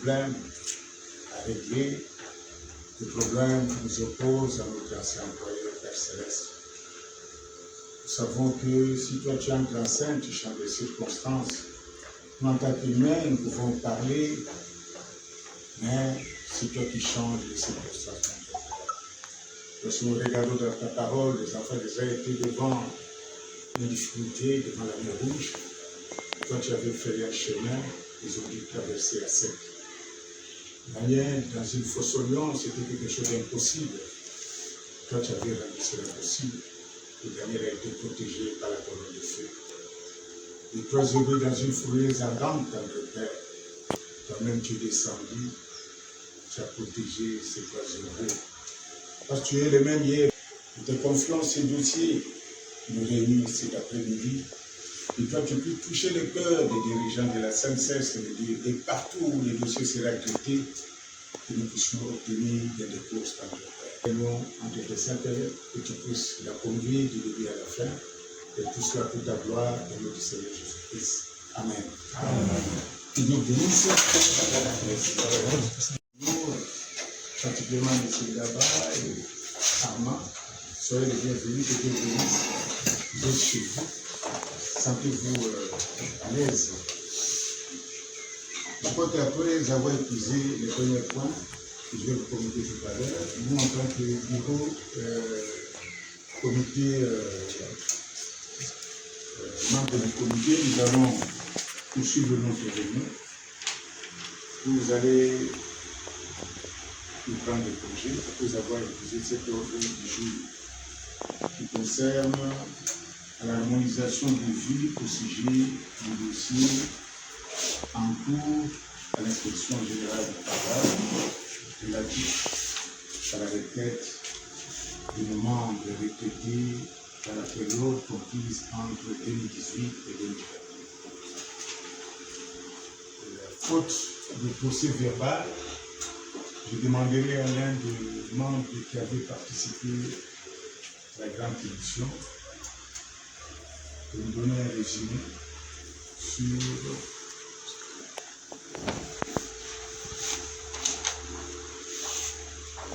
problèmes à régler, des problèmes qui nous opposent à notre ancien employeur, Père Céleste. Nous savons que si toi tu entres en scène, tu changes les circonstances. Nous, en tant qu'humains, nous pouvons parler, mais c'est toi qui changes les circonstances. Lorsque nous regardons dans ta parole, les enfants déjà étaient devant une difficulté, devant la mer Rouge. Toi, tu avais fait un chemin, ils ont dû traverser à sec. Dans une fosse au lion, c'était quelque chose d'impossible. Toi, tu avais rendu cela possible. Et Daniel a été protégé par la colonne de feu. Et toi, Zobé, dans une fournaise ardente, dans le Père, toi-même tu es descendu, tu as protégé ces oiseaux. Parce que tu es le même hier. Nous te confions ces dossiers qui nous réunissent cet après-midi. Et toi, tu peux toucher le cœur des dirigeants de la CNCS et partout où les dossiers seront traités, que nous puissions obtenir des réponses dans le Père. Et nous, entre tes Saint-Père, que tu puisses la conduire du début à la fin, et tout cela pour ta gloire, au nom du Seigneur Jésus-Christ. Amen. Amen. Que Dieu bénisse. Nous, particulièrement ici là-bas, et Armand, soyez les bienvenus, que Dieu bénisse. Vous êtes chez vous. Sentez-vous à l'aise. Je crois qu'après avoir épuisé les premiers points, que je vais vous communiquer tout à l'heure, nous, en tant que bureau, comité, membre du comité, nous allons poursuivre notre réunion. Vous allez nous prendre des congés après avoir épuisé cet ordre du jour qui concerne à l'harmonisation des vues au sujet du dossier en cours à l'inspection générale du travail relatif à la retraite de nos membres retraités dans la période comprise entre 2018 et 2024. Faute de procès verbal, je demanderai à l'un des membres qui avait participé à la grande édition de nous donner un résumé sur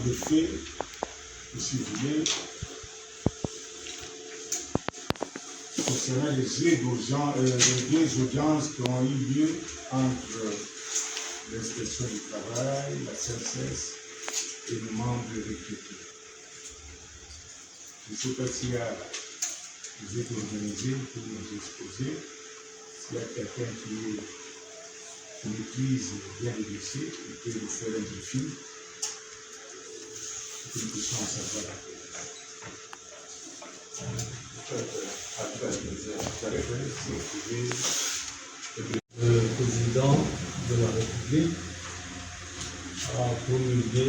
le fait, ou si vous voulez, concernant les deux audiences qui ont eu lieu entre l'inspection du travail, la CNCS et nos membres retraités. Je ne sais pas si vous êtes organisé pour nous exposer. S'il y a quelqu'un qui maîtrise bien les dossiers, il peut nous faire un défi pour que nous puissions en savoir la Le président de la République a promulgué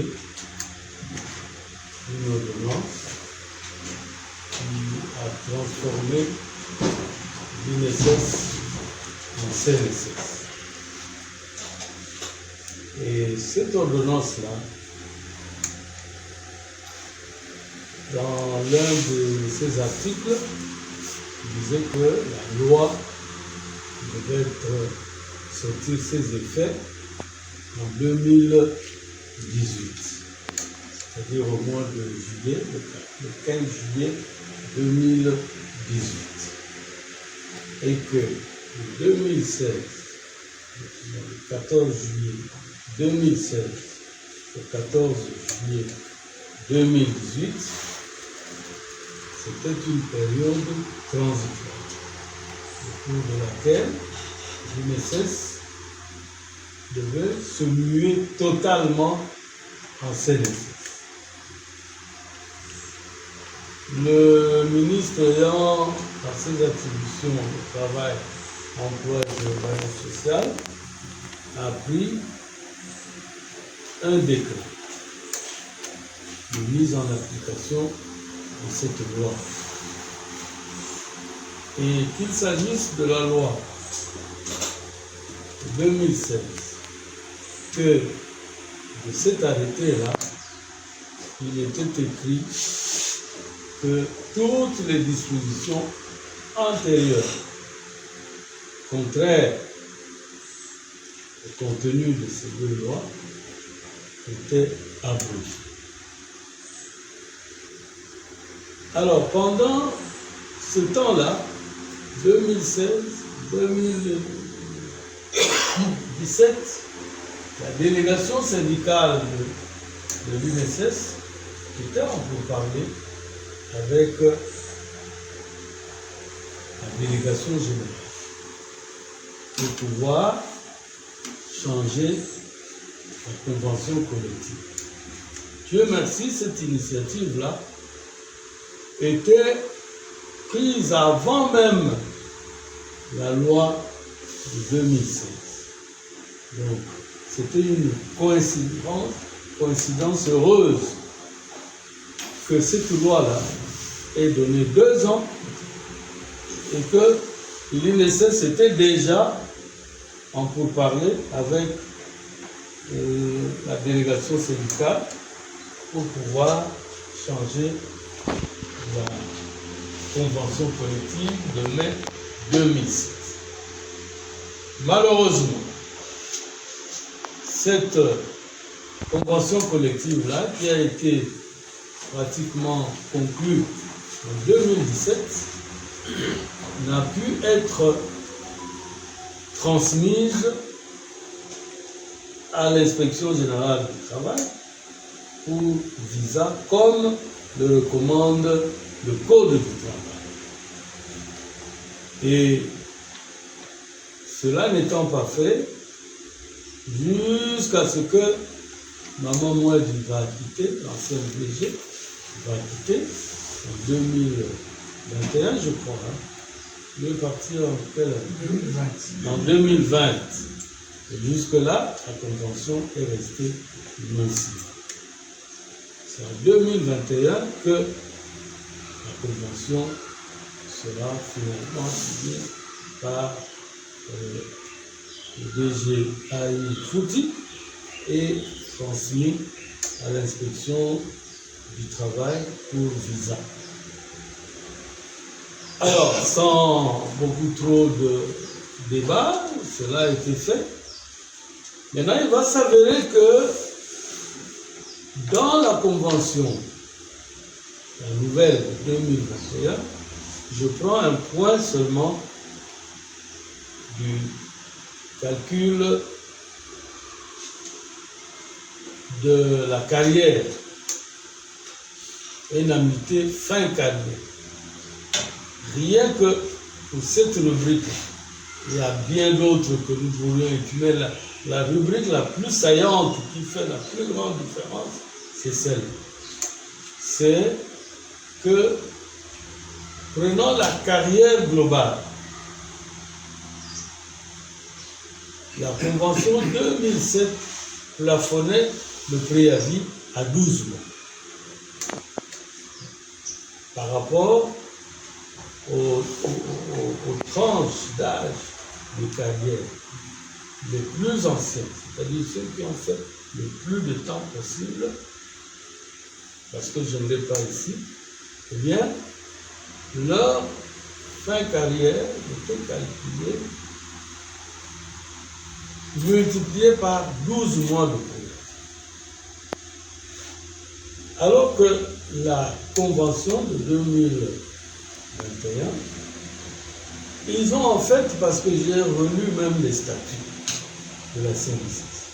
une ordonnance qui a transformé l'INSS en CNSS. Et cette ordonnance-là, dans l'un de ses articles, disait que la loi devait sortir ses effets en 2018, c'est-à-dire au mois de juillet, le 15 juillet 2018, et que de 2016, le 14 juillet 2016 au 14 juillet 2018, c'était une période transitoire, au cours de laquelle l'INSS devait se muer totalement en CNSS. Le ministre ayant, par ses attributions de travail, emploi et développement social, a pris un décret de mise en application de cette loi. Et qu'il s'agisse de la loi 2016 que de cet arrêté-là, il était écrit que toutes les dispositions antérieures contraires le contenu de ces deux lois était abrogé. Alors, pendant ce temps-là, 2016-2017, la délégation syndicale de l'UNSS était en pourparlers avec la délégation générale pour pouvoir changer la convention collective. Dieu merci, cette initiative-là était prise avant même la loi de 2016. Donc, c'était une coïncidence heureuse que cette loi-là ait donné 2 ans et que l'UNSS était déjà en pourparlers avec la délégation syndicale pour pouvoir changer la convention collective de mai 2007. Malheureusement, cette convention collective-là, qui a été pratiquement conclue en 2017, n'a pu être transmise à l'inspection générale du travail pour visa, comme le recommande le Code du travail. Et cela n'étant pas fait, jusqu'à ce que Maman Mouedi va quitter, l'ancienne DG, va quitter en 2021, je crois. Il est parti en quelle année ? 2020. En 2020. Et jusque-là, la convention est restée non-signée. C'est en 2021 que la convention sera finalement signée par le DG Aïe Fouti et transmis à l'inspection du travail pour visa. Alors, sans beaucoup trop de débat, cela a été fait. Maintenant, il va s'avérer que dans la convention, la nouvelle de 2021, je prends un point seulement du calcul de la carrière, indemnité fin carrière. Rien que pour cette rubrique, il y a bien d'autres que nous pourrions étudier. La rubrique la plus saillante qui fait la plus grande différence, c'est celle. C'est que, prenons la carrière globale. La convention 2007 plafonnait le préavis à 12 mois. Par rapport aux tranches d'âge de carrière les plus anciennes, c'est-à-dire ceux qui ont fait le plus de temps possible, parce que je ne l'ai pas ici, eh bien, leur fin carrière était calculée, multipliée par 12 mois de préavis. Alors que la convention de 2021, ils ont en fait, parce que j'ai relu même les statuts de la CNSS,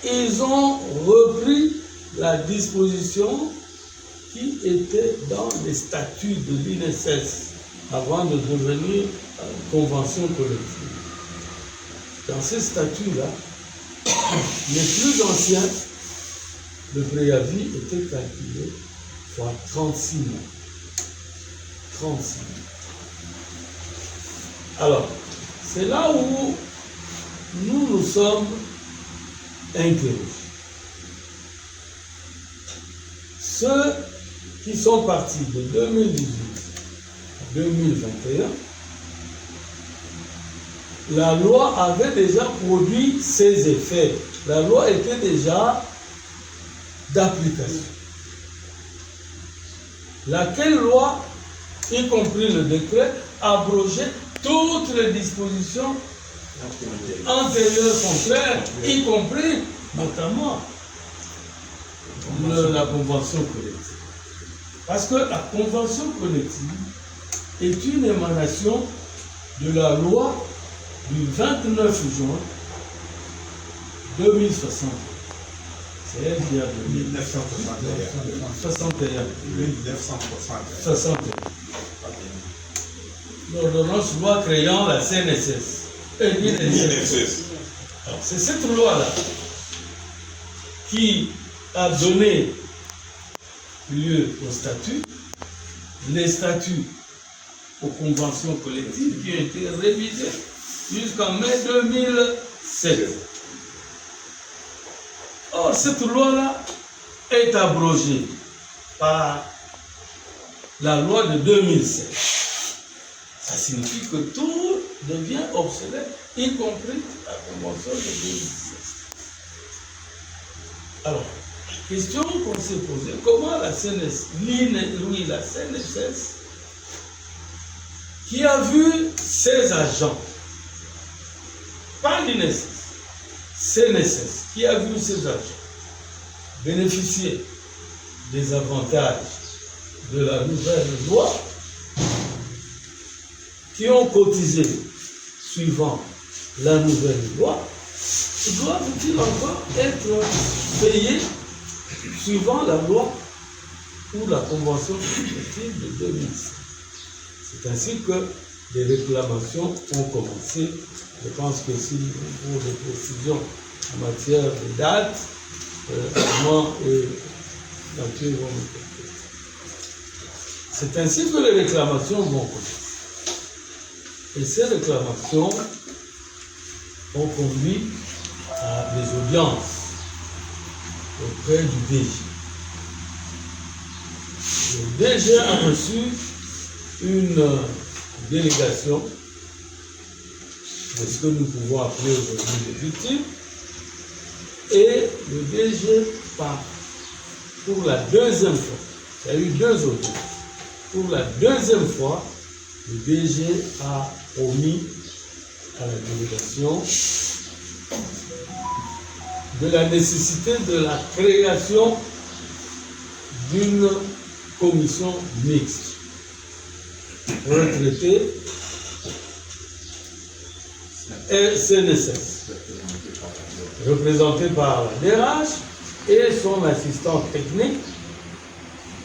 ils ont repris la disposition qui était dans les statuts de l'INSS avant de devenir convention collective. Dans ces statuts-là, les plus anciens, le préavis était calculé fois 36 mois. 36 mois. Alors, c'est là où nous sommes interrogés. Ceux qui sont partis de 2018 à 2021, la loi avait déjà produit ses effets. La loi était déjà d'application. Laquelle loi, y compris le décret, abrogeait toutes les dispositions antérieurs sont clairs, y compris notamment la convention collective. Parce que la convention collective est une émanation de la loi du 29 juin 2060. C'est elle qui a donné 1961. L'ordonnance loi créant la CNSS. Alors, c'est cette loi-là qui a donné lieu au statut, les statuts aux conventions collectives qui ont été révisées jusqu'en mai 2007. Or, cette loi-là est abrogée par la loi de 2007. Ça signifie que tout devient obsolète, y compris la convention de 2007. Alors, la question qu'on s'est posée, comment la CNSS, la CNSS, qui a vu ses agents, pas l'INSS, CNSS, qui a vu ses agents bénéficier des avantages de la nouvelle loi, qui ont cotisé suivant la nouvelle loi, doivent-ils encore être payés suivant la loi ou la convention collective de 2007. C'est ainsi que les réclamations ont commencé. Je pense que si pour des précisions en matière de date, moi et Mathieu vont me compléter. C'est ainsi que les réclamations vont commencer. Et ces réclamations ont conduit à des audiences auprès du DG. Le DG a reçu une délégation de ce que nous pouvons appeler aujourd'hui des victimes, et le DG part pour la deuxième fois. Il y a eu 2 audiences. Pour la deuxième fois, le DG a promis à la délégation de la nécessité de la création d'une commission mixte retraitée et CNSS, représentée par la DRH et son assistant technique.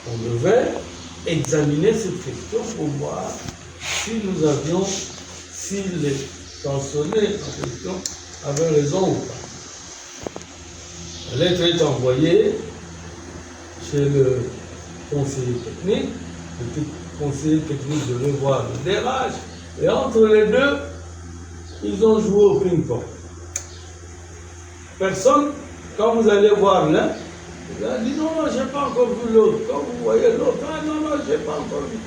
On devait examiner cette question pour voir si les pensionnés en question avaient raison ou pas. La lettre est envoyée chez le conseiller technique. Le conseiller technique devait voir le DRH. Et entre les deux, ils ont joué au ping-pong. Personne, quand vous allez voir l'un, il a dit non, je n'ai pas encore vu l'autre. Quand vous voyez l'autre, ah non, je n'ai pas encore vu.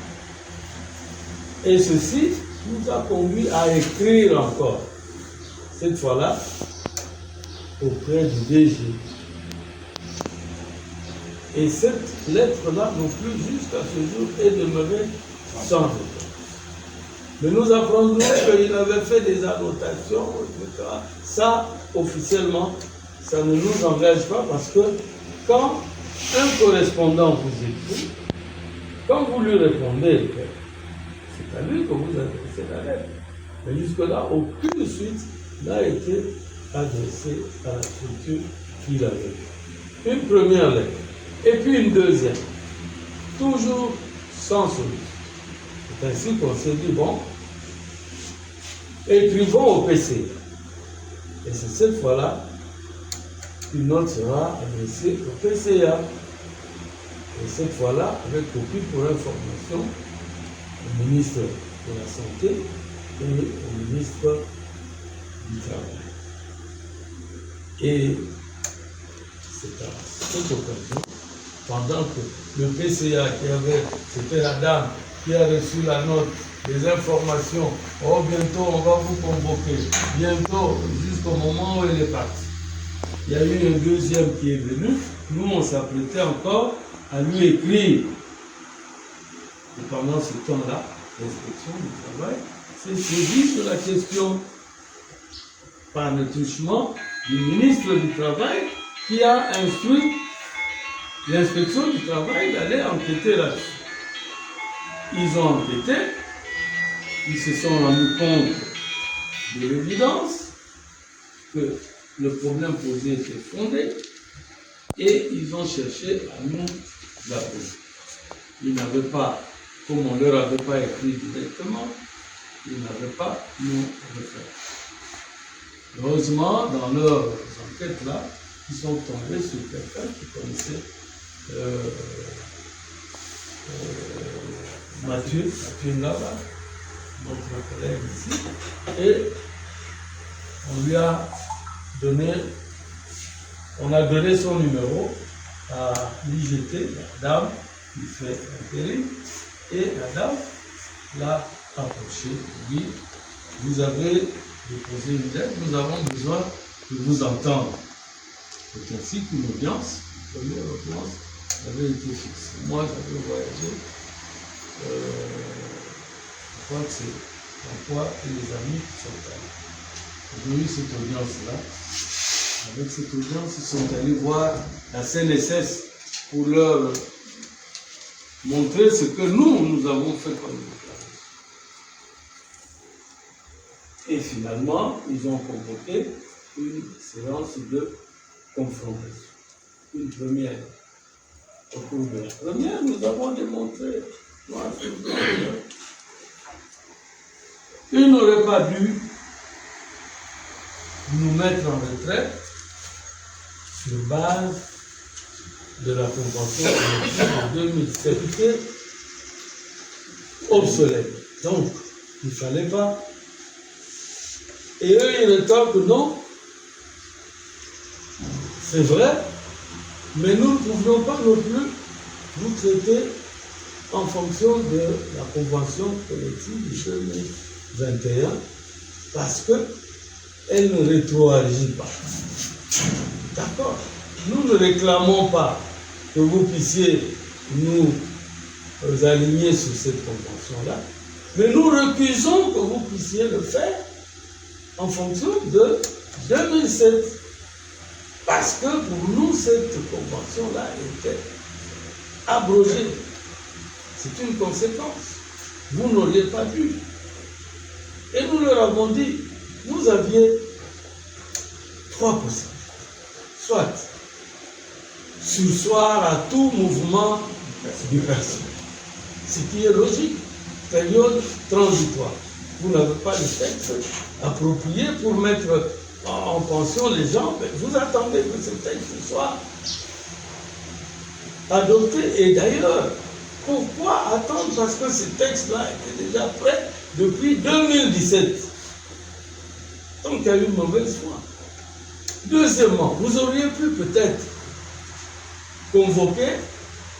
Et ceci nous a conduit à écrire encore, cette fois-là, auprès du DG. Et cette lettre-là, non plus, jusqu'à ce jour, est demeurée sans réponse. Mais nous apprenons qu'il avait fait des annotations, etc. Ça, officiellement, ça ne nous engage pas parce que quand un correspondant vous écrit, quand vous lui répondez, c'est à lui que vous adressez la lettre. Mais jusque-là, aucune suite n'a été adressée à la structure qu'il avait. Une première lettre, et puis une deuxième, toujours sans solution. C'est ainsi qu'on s'est dit, bon, écrivons au PC. Et c'est cette fois-là qu'une note sera adressée au PCA. Et cette fois-là, avec copie pour information au ministre de la Santé et au ministre du Travail. Et c'est à cette occasion, pendant que le PCA c'était la dame qui a reçu la note, les informations, oh bientôt on va vous convoquer, bientôt jusqu'au moment où elle est partie. Il y a eu un deuxième qui est venu, nous on s'apprêtait encore à lui écrire. Et pendant ce temps-là, l'inspection du travail s'est saisie sur la question par le truchement du ministre du Travail qui a instruit l'inspection du travail d'aller enquêter là-dessus. Ils ont enquêté, ils se sont rendus compte de l'évidence que le problème posé était fondé et ils ont cherché à nous appeler. Ils n'avaient pas, comme on ne leur avait pas écrit directement, ils n'avaient pas nous refaire. Heureusement, dans leurs enquêtes-là, ils sont tombés sur quelqu'un qui connaissait Mathieu Ngaba, notre collègue ici, et on a donné son numéro à l'IGT, la dame qui fait intérim, et la dame l'a approché, dit, vous avez déposé une lettre, nous avons besoin de vous entendre. C'est ainsi qu'une audience, une première audience, avait été fixée. Moi, j'avais voyagé, je crois que c'est François et les amis qui sont allés. J'ai eu cette audience-là. Avec cette audience, ils sont allés voir la CNSS pour leur montrer ce que nous avons fait comme déclaration. Et finalement, ils ont convoqué une séance de confrontation. Une première. Au cours de la première, nous avons démontré, ils n'auraient pas dû nous mettre en retraite sur base de la convention de 2007 qui était obsolète. Donc, il ne fallait pas. Et eux, ils rétorquent que non, c'est vrai, mais nous ne pouvions pas non plus vous traiter en fonction de la convention collective du 2021 parce qu'elle ne rétroagit pas. D'accord? Nous ne réclamons pas que vous puissiez nous aligner sur cette convention-là, mais nous recusons que vous puissiez le faire en fonction de 2007. Parce que pour nous, cette convention-là était abrogée. C'est une conséquence. Vous n'auriez pas dû. Et nous leur avons dit, vous aviez trois possibilités. Soit surseoir à tout mouvement du personnel, ce qui est logique, période transitoire. Vous n'avez pas de texte approprié pour mettre en pension les gens, mais vous attendez que ce texte soit adopté. Et d'ailleurs, pourquoi attendre? Parce que ce texte-là était déjà prêt depuis 2017. Donc il y a eu une mauvaise foi. Deuxièmement, vous auriez pu peut-être convoquer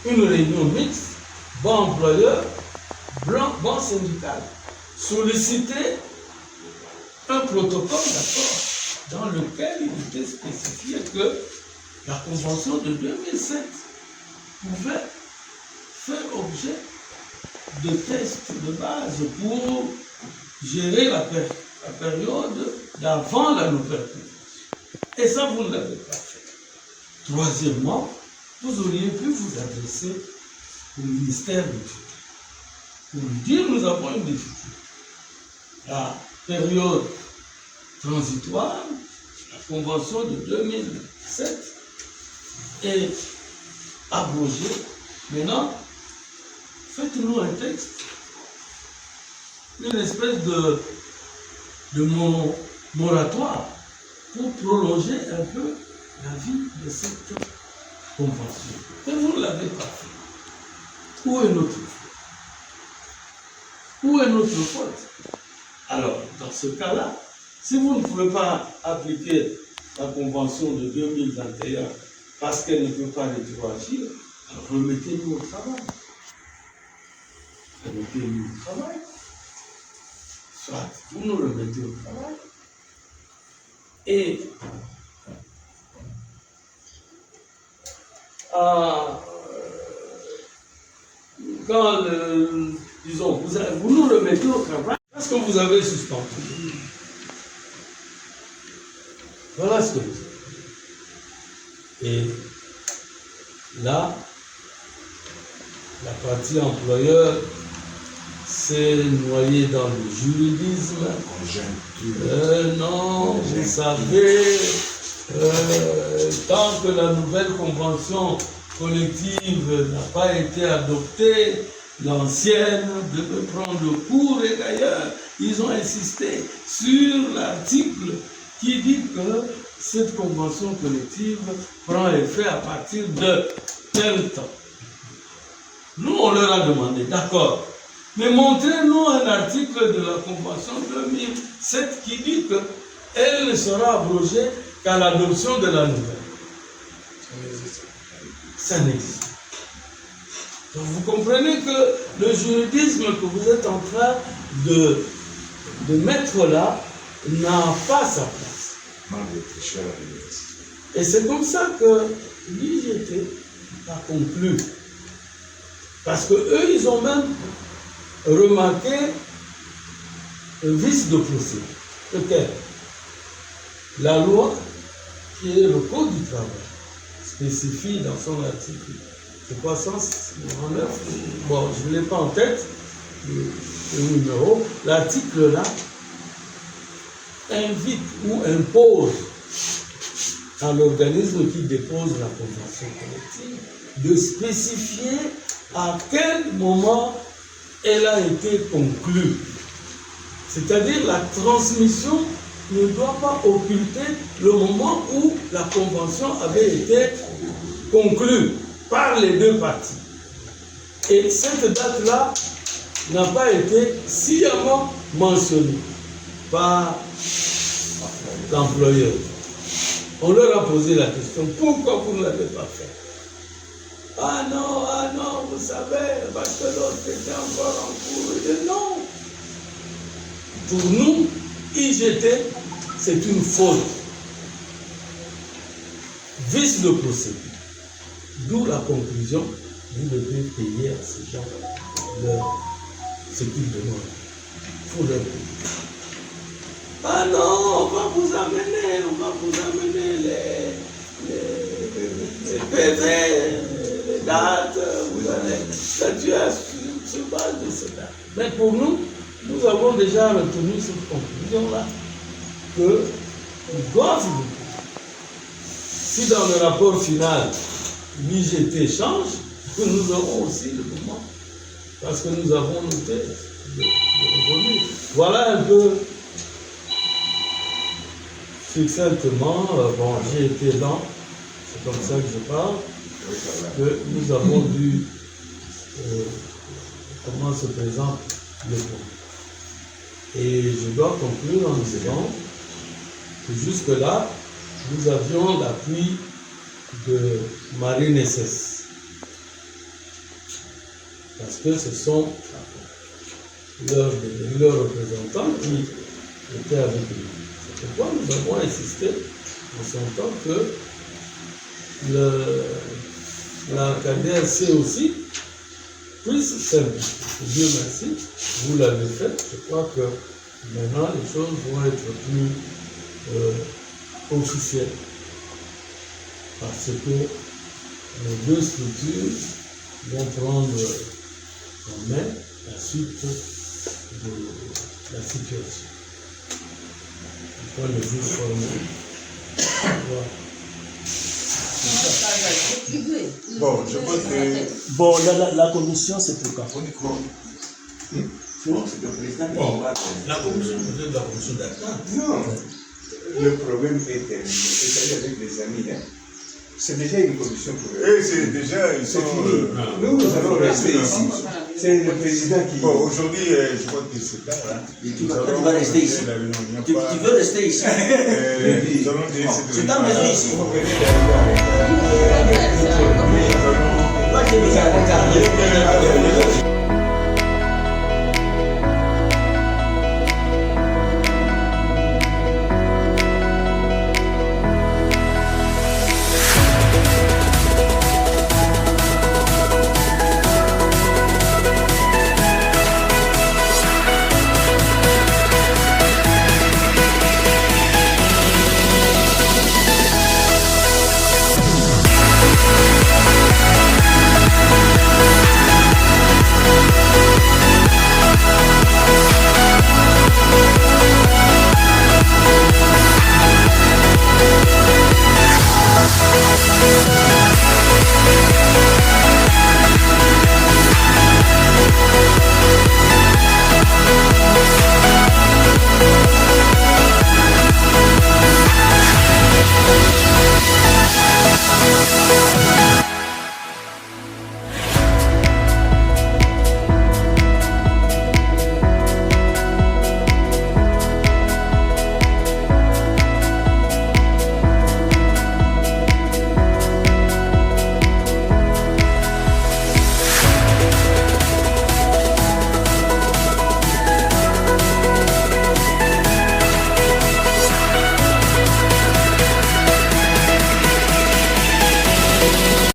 une réunion mixte, banc employeur, banc syndical, solliciter un protocole d'accord dans lequel il était spécifié que la convention de 2007 pouvait faire objet de tests de base pour gérer la période d'avant la nouvelle convention. Et ça, vous ne l'avez pas fait. Troisièmement, vous auriez pu vous adresser au ministère du Travail pour lui dire nous avons une difficulté. La période transitoire, la convention de 2007 est abrogée. Maintenant, faites-nous un texte, une espèce de moratoire pour prolonger un peu la vie de cette convention. Et vous ne l'avez pas fait. Où est notre faute? Où est notre faute? Alors, dans ce cas-là, si vous ne pouvez pas appliquer la convention de 2021 parce qu'elle ne peut pas rétroagir, alors remettez-nous au travail. Remettez-nous au travail. Soit vous nous remettez au travail. Et quand, disons, vous nous remettez au travail parce que vous avez suspendu. Voilà ce que nous avons. Et là, la partie employeur s'est noyée dans le juridisme. Non, vous savez, tant que la nouvelle convention collective n'a pas été adoptée, l'ancienne devait prendre le cours, et d'ailleurs, ils ont insisté sur l'article qui dit que cette convention collective prend effet à partir de tel temps. Nous, on leur a demandé, d'accord, mais montrez-nous un article de la convention 2007 qui dit qu'elle ne sera abrogée qu'à l'adoption de la nouvelle. Ça n'existe pas. Donc vous comprenez que le juridisme que vous êtes en train de mettre là n'a pas sa place. Et c'est comme ça que l'IGT a conclu. Parce qu'eux, ils ont même remarqué un vice de procédure. Lequel? La loi, qui est le Code du travail, spécifie dans son article 309, bon, je ne l'ai pas en tête, le numéro, l'article là invite ou impose à l'organisme qui dépose la convention collective de spécifier à quel moment elle a été conclue. C'est-à-dire la transmission ne doit pas occulter le moment où la convention avait été conclue par les deux parties. Et cette date-là n'a pas été sciemment mentionnée par l'employeur. On leur a posé la question, pourquoi vous ne l'avez pas fait? Ah non, vous savez, parce que l'autre était encore en cours. Je dis non. Pour nous, IGT, c'est une faute. Vice de procédure. D'où la conclusion, vous devez payer à ces gens ce qu'ils demandent. Il faut leur payer. Ah non, on va vous amener les PV, les dates, vous allez statuer sur base de ces dates. Mais pour nous, nous avons déjà retenu cette conclusion-là, qu'ils doivent vous payer. Si dans le rapport final, l'IGT change, nous aurons aussi le moment, parce que nous avons noté le revenu. Voilà un peu succinctement, bon, j'ai été lent, c'est comme ça que je parle, que nous avons vu comment se présente le point. Et je dois conclure en disant que jusque-là, nous avions l'appui de Marine SS. Parce que ce sont leurs représentants qui étaient avec nous. C'est pourquoi nous avons insisté en son temps que la KDRC aussi puisse s'impliquer. Dieu merci, vous l'avez fait. Je crois que maintenant les choses vont être plus officielles. Parce que les deux structures vont prendre en main la suite de la situation. Du point de vue formel. Voilà. Bon, je pense que... Bon, la commission, c'est pourquoi? Bon, c'est le président qui va... La commission, peut-être la commission d'attente. Non, le problème est terminé. C'est avec les amis, hein. C'est déjà une commission pour eux. Et c'est déjà, ils sont... Nous allons rester ici. C'est le président qui... Bon, aujourd'hui, je crois que c'est tard, hein. Tu vas rester ici. Tu veux rester ici. Nous allons dire C'est ta maison ici. c'est... Moi, j'ai mis ça à la carte.